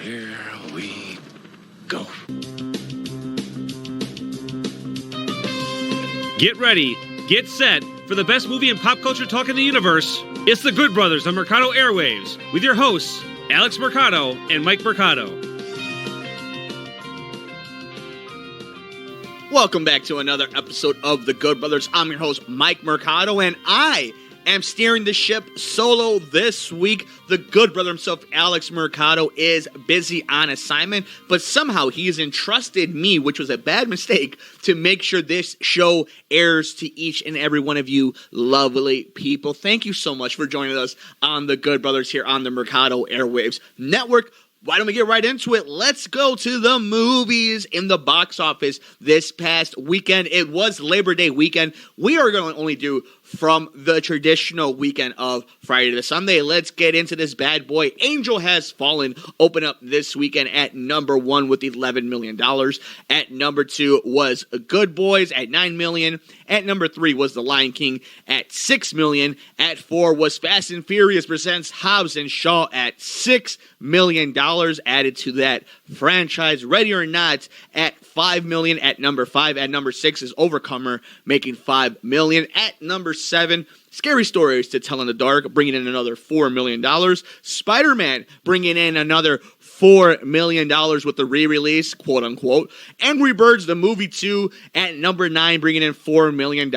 Here we go. Get ready, get set for the best movie and pop culture talk in the universe. It's the Good Brothers on Mercado Airwaves with your hosts, Alex Mercado and Mike Mercado. Welcome back to another episode of The Good Brothers. I'm your host, Mike Mercado, and I am steering the ship solo this week. The Good Brother himself, Alex Mercado, is busy on assignment, but somehow he has entrusted me, which was a bad mistake, to make sure this show airs to each and every one of you lovely people. Thank you so much for joining us on The Good Brothers here on the Mercado Airwaves Network. Why don't we get right into it? Let's go to the movies in the box office this past weekend. It was Labor Day weekend. We are going to only do from the traditional weekend of Friday to Sunday. Let's get into this bad boy. Angel Has Fallen opened up this weekend at number 1 with $11 million. At number 2 was Good Boys at $9 million. At number 3 was The Lion King at $6 million. At 4 was Fast and Furious Presents Hobbs and Shaw at $6 million. Added to that franchise, Ready or Not at $5 million at number 5. At number 6 is Overcomer, making $5 million. At number 7, Scary Stories to Tell in the Dark, bringing in another $4 million. Spider-Man bringing in another $4 million with the re-release, quote-unquote. Angry Birds, the movie 2, at number 9, bringing in $4 million.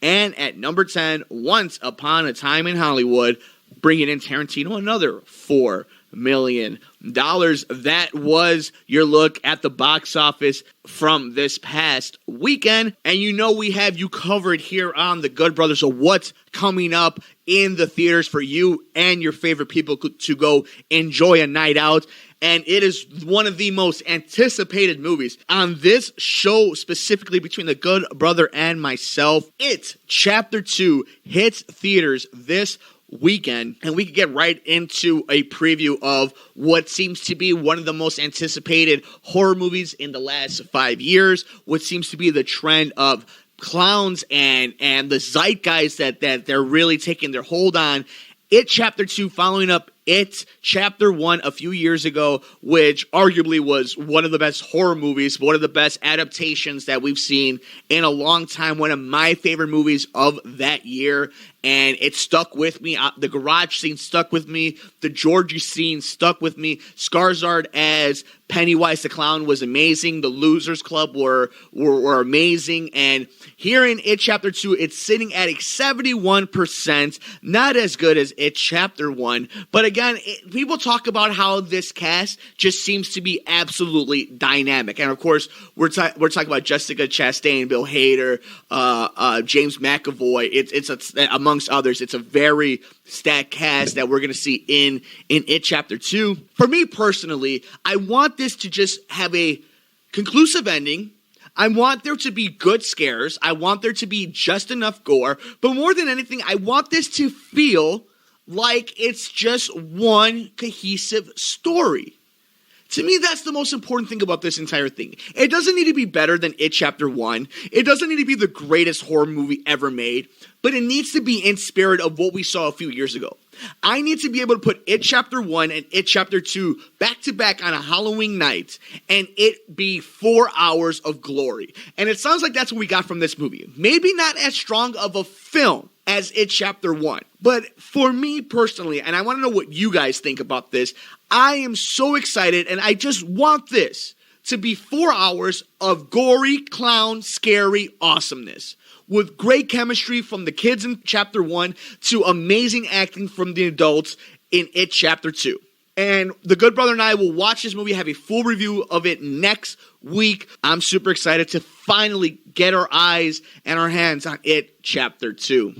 And at number 10, Once Upon a Time in Hollywood, bringing in Tarantino another $4 million. That was your look at the box office from this past weekend. And you know we have you covered here on The Good Brothers of what's coming up in the theaters for you and your favorite people to go enjoy a night out. And it is one of the most anticipated movies on this show, specifically between The Good Brother and myself. It, Chapter 2, hits theaters this weekend, and we can get right into a preview of what seems to be one of the most anticipated horror movies in the last 5 years, what seems to be the trend of clowns and the zeitgeist that they're really taking their hold on. It Chapter 2 following up It Chapter 1 a few years ago, which arguably was one of the best horror movies, one of the best adaptations that we've seen in a long time, one of my favorite movies of that year, and it stuck with me. The garage scene stuck with me. The Georgie scene stuck with me. Skarsgård as Pennywise the Clown was amazing. The Losers Club were amazing. And here in It Chapter 2, it's sitting at a 71%. Not as good as It Chapter 1. But again, people talk about how this cast just seems to be absolutely dynamic. And of course, we're talking about Jessica Chastain, Bill Hader, James McAvoy. It's amongst others. It's a very stacked cast that we're going to see in It Chapter 2. For me personally, I want this to just have a conclusive ending. I want there to be good scares. I want there to be just enough gore. But more than anything, I want this to feel like it's just one cohesive story. To me, that's the most important thing about this entire thing. It doesn't need to be better than It Chapter 1. It doesn't need to be the greatest horror movie ever made, but it needs to be in spirit of what we saw a few years ago. I need to be able to put It Chapter 1 and It Chapter 2 back to back on a Halloween night and it be 4 hours of glory. And it sounds like that's what we got from this movie. Maybe not as strong of a film as It Chapter 1. But for me personally, and I want to know what you guys think about this, I am so excited and I just want this to be 4 hours of gory, clown, scary awesomeness. With great chemistry from the kids in Chapter 1 to amazing acting from the adults in It Chapter 2. And The Good Brother and I will watch this movie, have a full review of it next week. I'm super excited to finally get our eyes and our hands on It Chapter 2.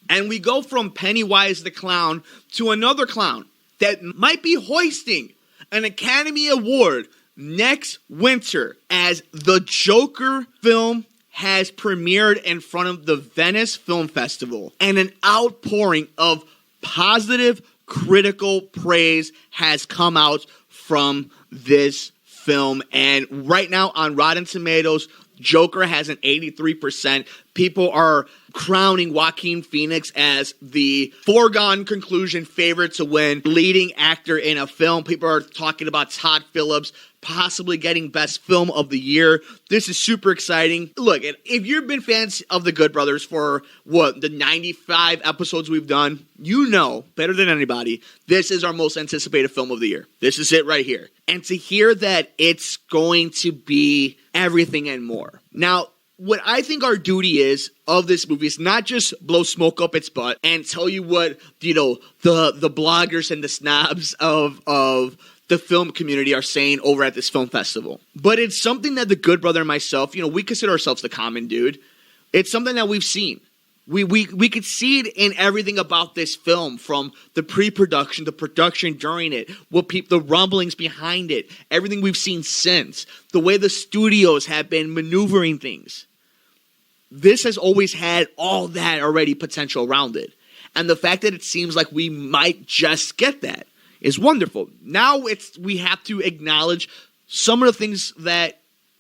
And we go from Pennywise the Clown to another clown that might be hoisting an Academy Award next winter as the Joker film has premiered in front of the Venice Film Festival. And an outpouring of positive critical praise has come out from this film. And right now on Rotten Tomatoes, Joker has an 83%. People are crowning Joaquin Phoenix as the foregone conclusion favorite to win leading actor in a film. People are talking about Todd Phillips possibly getting best film of the year. This is super exciting. Look, if you've been fans of the Good Brothers for the 95 episodes we've done, you know better than anybody, this is our most anticipated film of the year. This is it right here. And to hear that it's going to be everything and more. Now, what I think our duty is of this movie is not just blow smoke up its butt and tell you what, the bloggers and the snobs of the film community are saying over at this film festival. But it's something that the Good Brother and myself, we consider ourselves the common dude. It's something that we've seen. We could see it in everything about this film, from the pre-production, the production during it, the rumblings behind it, everything we've seen since, the way the studios have been maneuvering things. This has always had all that already potential around it. And the fact that it seems like we might just get that is wonderful. Now we have to acknowledge some of the things that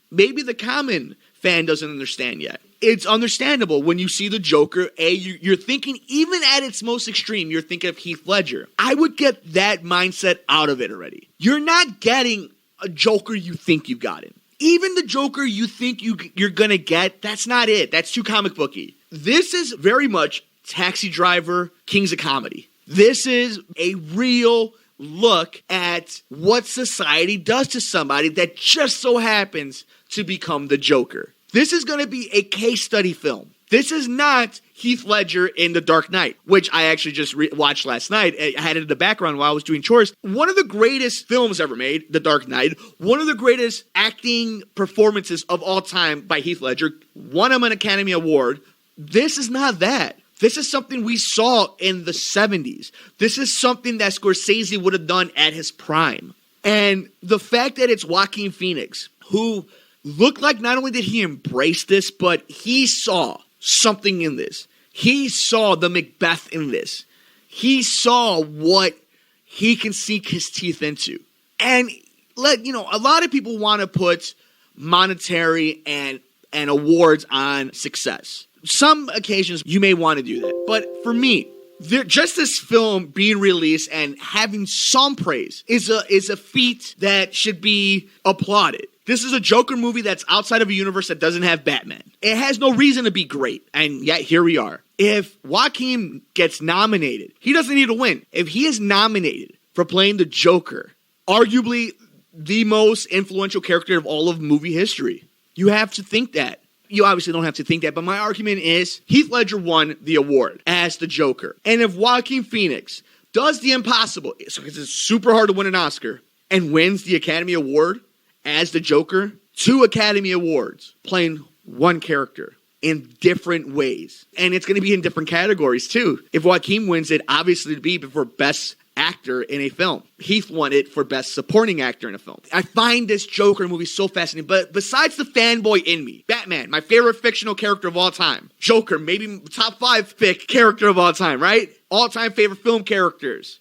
maybe the common fan doesn't understand yet. It's understandable when you see the Joker, you're thinking, even at its most extreme, you're thinking of Heath Ledger. I would get that mindset out of it already. You're not getting a Joker you think you've gotten. Even the Joker you think you're going to get, that's not it. That's too comic booky. This is very much Taxi Driver, Kings of Comedy. This is a real look at what society does to somebody that just so happens to become the Joker. This is going to be a case study film. This is not Heath Ledger in The Dark Knight, which I actually just watched last night. I had it in the background while I was doing chores. One of the greatest films ever made, The Dark Knight. One of the greatest acting performances of all time by Heath Ledger. Won him an Academy Award. This is not that. This is something we saw in the 70s. This is something that Scorsese would have done at his prime. And the fact that it's Joaquin Phoenix, who looked like not only did he embrace this, but he saw something in this. He saw the Macbeth in this. He saw what he can sink his teeth into. And a lot of people want to put monetary and awards on success. Some occasions you may want to do that. But for me, just this film being released and having some praise is a feat that should be applauded. This is a Joker movie that's outside of a universe that doesn't have Batman. It has no reason to be great, and yet here we are. If Joaquin gets nominated, he doesn't need to win. If he is nominated for playing the Joker, arguably the most influential character of all of movie history, you have to think that. You obviously don't have to think that, but my argument is Heath Ledger won the award as the Joker. And if Joaquin Phoenix does the impossible, because it's super hard to win an Oscar, and wins the Academy Award as the Joker, 2 Academy Awards playing one character in different ways. And it's going to be in different categories too. If Joaquin wins it, obviously it'd be for Best Actor in a film. Heath won it for Best Supporting Actor in a film. I find this Joker movie so fascinating. But besides the fanboy in me, Batman, my favorite fictional character of all time. Joker, maybe top 5 pick character of all time, right? All-time favorite film characters.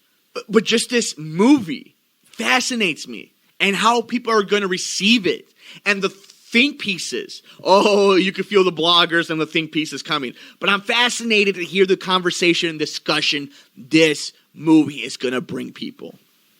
But just this movie fascinates me. And how people are going to receive it. And the think pieces. Oh, you can feel the bloggers and the think pieces coming. But I'm fascinated to hear the conversation and discussion this movie is going to bring people.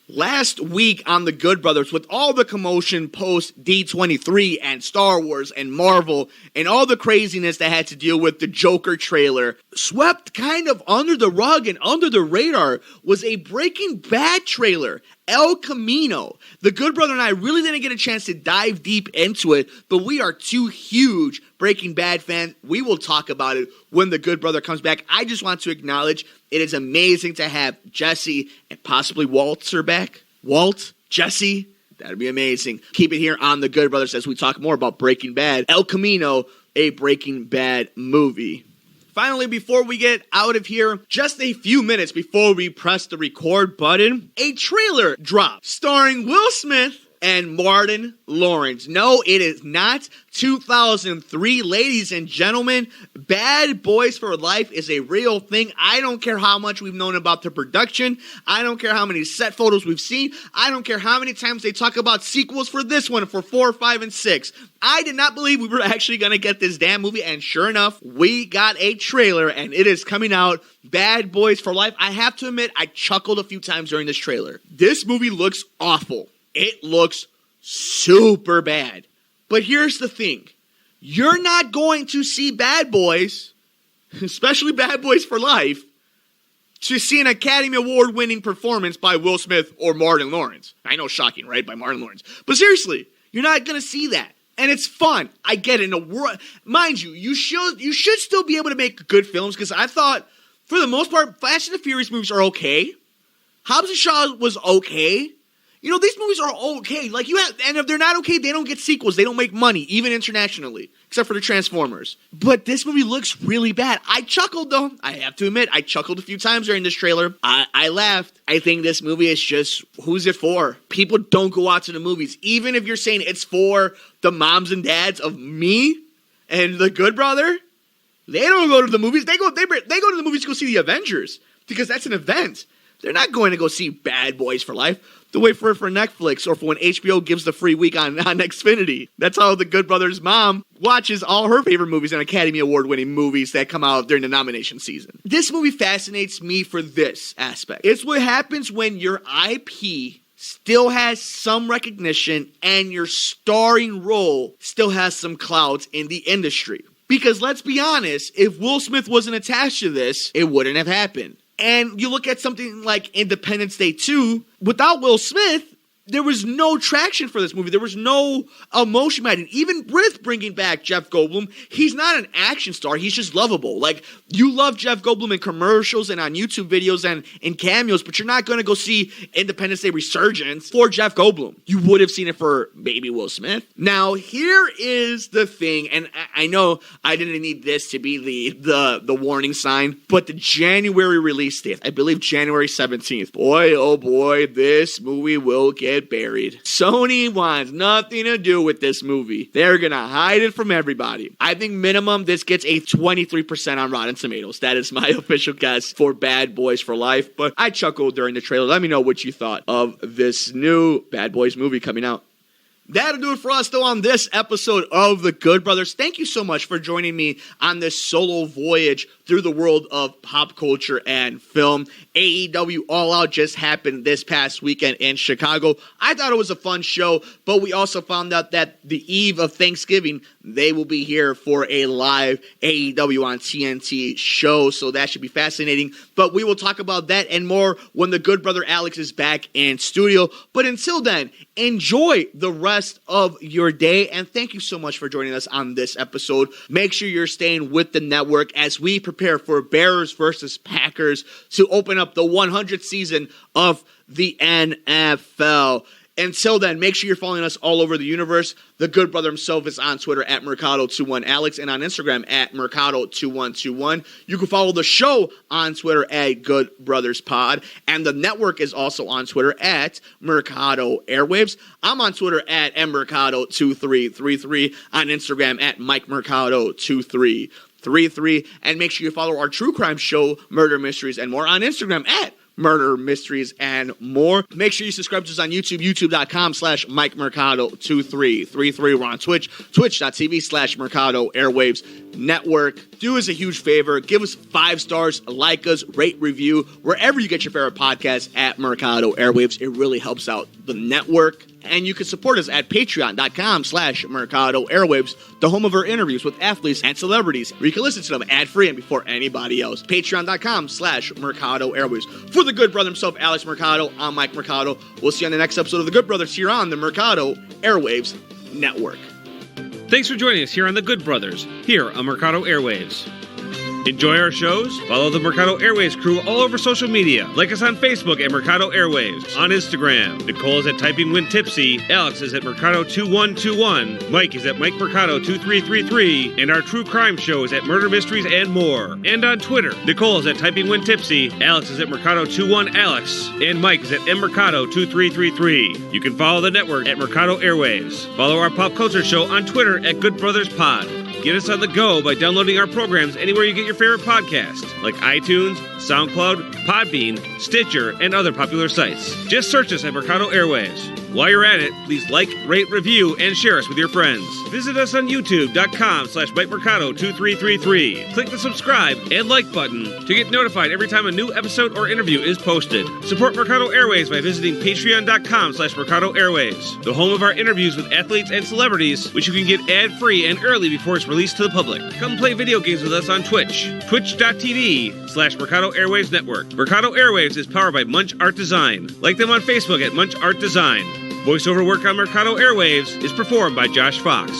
Last week on The Good Brothers, with all the commotion post D23 and Star Wars and Marvel and all the craziness that had to deal with the Joker trailer, swept kind of under the rug and under the radar was a Breaking Bad trailer, El Camino. The Good Brother and I really didn't get a chance to dive deep into it, but we are 2 huge Breaking Bad fans. We will talk about it when The Good Brother comes back. I just want to acknowledge it is amazing to have Jesse and possibly Walter back. Walt, Jesse, that'd be amazing. Keep it here on The Good Brothers as we talk more about Breaking Bad. El Camino, a Breaking Bad movie. Finally, before we get out of here, just a few minutes before we press the record button, a trailer dropped starring Will Smith and Martin Lawrence. No, it is not 2003, ladies and gentlemen. Bad Boys for Life is a real thing. I don't care how much we've known about the production. I don't care how many set photos we've seen. I don't care how many times they talk about sequels for this one, for 4, 5, and 6. I did not believe we were actually going to get this damn movie, and sure enough, we got a trailer, and it is coming out. Bad Boys for Life. I have to admit, I chuckled a few times during this trailer. This movie looks awful. It looks super bad. But here's the thing. You're not going to see Bad Boys, especially Bad Boys for Life, to see an Academy Award-winning performance by Will Smith or Martin Lawrence. I know, shocking, right? By Martin Lawrence. But seriously, you're not going to see that. And it's fun. I get it. In a world, mind you, you should still be able to make good films, because I thought, for the most part, Fast and the Furious movies are okay. Hobbs and Shaw was okay. You know, these movies are okay. And if they're not okay, they don't get sequels. They don't make money, even internationally, except for the Transformers. But this movie looks really bad. I chuckled, though. I have to admit, I chuckled a few times during this trailer. I laughed. I think this movie is just, who's it for? People don't go out to the movies. Even if you're saying it's for the moms and dads of me and the Good Brother, they don't go to the movies. They go to the movies to go see the Avengers, because that's an event. They're not going to go see Bad Boys for Life. They'll wait for Netflix, or for when HBO gives the free week on Xfinity. That's how the Good Brothers' mom watches all her favorite movies and Academy Award-winning movies that come out during the nomination season. This movie fascinates me for this aspect. It's what happens when your IP still has some recognition and your starring role still has some clout in the industry. Because let's be honest, if Will Smith wasn't attached to this, it wouldn't have happened. And you look at something like Independence Day 2, without Will Smith, there was no traction for this movie. There was no emotion behind it. Even with bringing back Jeff Goldblum, he's not an action star. He's just lovable. Like, you love Jeff Goldblum in commercials and on YouTube videos and in cameos, but you're not going to go see Independence Day Resurgence for Jeff Goldblum. You would have seen it for maybe Will Smith. Now, here is the thing, and I know I didn't need this to be the warning sign, but the January release date, I believe January 17th. Boy, oh boy, this movie will get buried. Sony wants nothing to do with this movie. They're gonna hide it from everybody. I think minimum this gets a 23% on Rotten Tomatoes. That is my official guess for Bad Boys for Life. But I chuckled during the trailer. Let me know what you thought of this new Bad Boys movie coming out. That'll do it for us, though, on this episode of The Good Brothers. Thank you so much for joining me on this solo voyage through the world of pop culture and film. AEW All Out just happened this past weekend in Chicago. I thought it was a fun show, but we also found out that the eve of Thanksgiving, they will be here for a live AEW on TNT show, so that should be fascinating. But we will talk about that and more when the good brother Alex is back in studio. But until then, enjoy the rest of your day, and thank you so much for joining us on this episode. Make sure you're staying with the network as we prepare for Bears versus Packers to open up the 100th season of the NFL. Until then, make sure you're following us all over the universe. The Good Brother himself is on Twitter at Mercado21Alex and on Instagram at Mercado2121. You can follow the show on Twitter at Good Brothers Pod. And the network is also on Twitter at Mercado Airwaves. I'm on Twitter at mmercado2333, on Instagram at MikeMercado2333. And make sure you follow our true crime show, Murder Mysteries and More, on Instagram at Murder Mysteries and More. Make sure you subscribe to us on YouTube, youtube.com/MikeMercado2333. We're on Twitch, twitch.tv/Mercado Airwaves Network. Do us a huge favor. Give us 5 stars, like us, rate, review, wherever you get your favorite podcasts at Mercado Airwaves. It really helps out the network. And you can support us at patreon.com/Mercado Airwaves, the home of our interviews with athletes and celebrities, where you can listen to them ad-free and before anybody else. Patreon.com/Mercado Airwaves. For the Good Brother himself, Alex Mercado, I'm Mike Mercado. We'll see you on the next episode of The Good Brothers here on the Mercado Airwaves Network. Thanks for joining us here on The Good Brothers, here on Mercado Airwaves. Enjoy our shows? Follow the Mercado Airwaves crew all over social media. Like us on Facebook at Mercado Airwaves. On Instagram, Nicole is at Typing When Tipsy, Alex is at Mercado2121, Mike is at Mike Mercado2333, and our true crime show is at Murder Mysteries and More. And on Twitter, Nicole is at Typing When Tipsy, Alex is at Mercado21Alex, and Mike is at Mercado2333. You can follow the network at Mercado Airwaves. Follow our pop culture show on Twitter at Good Brothers Pod. Get us on the go by downloading our programs anywhere you get your favorite podcasts, like iTunes, SoundCloud, Podbean, Stitcher, and other popular sites. Just search us at Mercado Airwaves. While you're at it, please like, rate, review, and share us with your friends. Visit us on YouTube.com/MikeMercado2333. Click the subscribe and like button to get notified every time a new episode or interview is posted. Support Mercado Airwaves by visiting Patreon.com/Mercado Airwaves, the home of our interviews with athletes and celebrities, which you can get ad-free and early before it's released to the public. Come play video games with us on Twitch, twitch.tv/Mercado Airwaves Network. Mercado Airwaves is powered by Munch Art Design. Like them on Facebook at Munch Art Design. Voiceover work on Mercado Airwaves is performed by Josh Fox.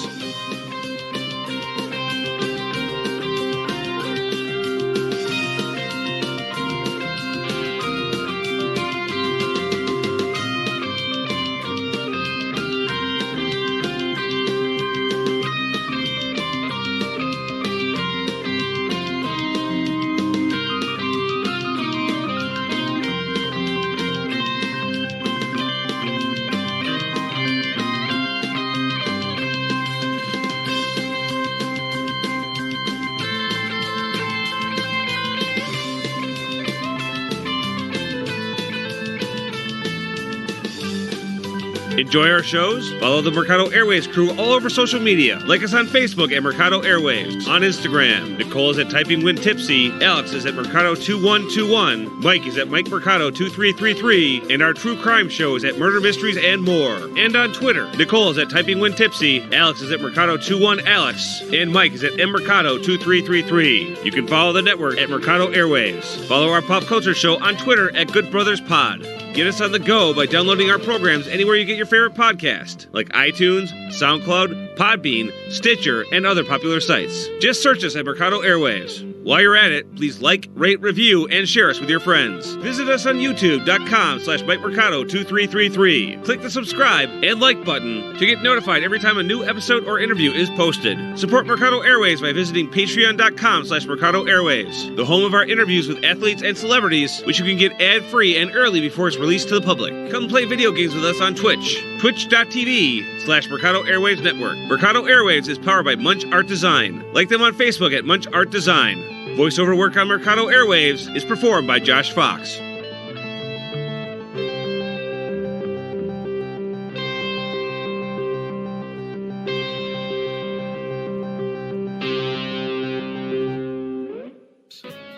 Enjoy our shows? Follow the Mercado Airwaves crew all over social media. Like us on Facebook at Mercado Airwaves. On Instagram, Nicole is at Typing When Tipsy, Alex is at Mercado2121, Mike is at Mike Mercado2333, and our true crime show is at Murder Mysteries and More. And on Twitter, Nicole is at Typing When Tipsy, Alex is at Mercado21Alex, and Mike is at Mercado2333. You can follow the network at Mercado Airwaves. Follow our pop culture show on Twitter at Good Brothers Pod. Get us on the go by downloading our programs anywhere you get your favorite podcast, like iTunes, SoundCloud, Podbean, Stitcher, and other popular sites. Just search us at Mercado Airwaves. While you're at it, please like, rate, review, and share us with your friends. Visit us on YouTube.com/MikeMercado2333. Click the subscribe and like button to get notified every time a new episode or interview is posted. Support Mercado Airwaves by visiting Patreon.com/Mercado Airwaves, the home of our interviews with athletes and celebrities, which you can get ad-free and early before it's released to the public. Come play video games with us on Twitch, twitch.tv/Mercado Airwaves Network. Mercado Airwaves is powered by Munch Art Design. Like them on Facebook at Munch Art Design. Voiceover work on Mercado Airwaves is performed by Josh Fox.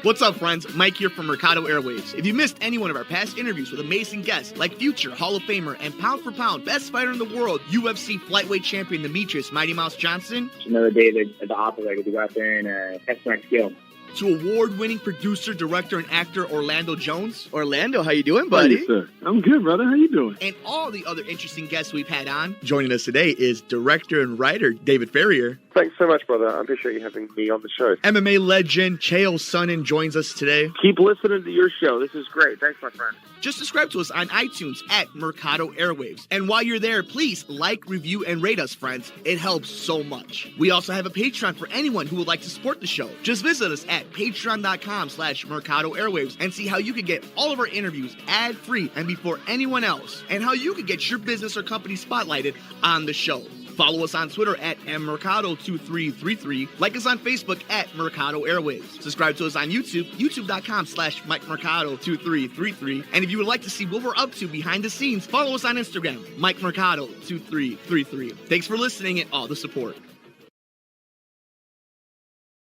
What's up, friends? Mike here from Mercado Airwaves. If you missed any one of our past interviews with amazing guests like future Hall of Famer and pound for pound best fighter in the world, UFC flyweight champion Demetrius Mighty Mouse Johnson, another day at the office, I get to go out there and test my skill. to award-winning producer, director, and actor Orlando Jones. Orlando, how you doing, buddy? Hey, sir. I'm good, brother. How you doing? And all the other interesting guests we've had on. Joining us today is director and writer David Ferrier. Thanks so much, brother. I appreciate you having me on the show. MMA legend Chael Sonnen joins us today. Keep listening to your show. This is great. Thanks, my friend. Just subscribe to us on iTunes at Mercado Airwaves. And while you're there, please like, review, and rate us, friends. It helps so much. We also have a Patreon for anyone who would like to support the show. Just visit us at patreon.com/Mercado Airwaves and see how you can get all of our interviews ad-free and before anyone else, and how you can get your business or company spotlighted on the show. Follow us on Twitter at mmercado2333. Like us on Facebook at Mercado Airwaves. Subscribe to us on YouTube, youtube.com/MikeMercado2333. And if you would like to see what we're up to behind the scenes, follow us on Instagram, MikeMercado2333. Thanks for listening and all the support.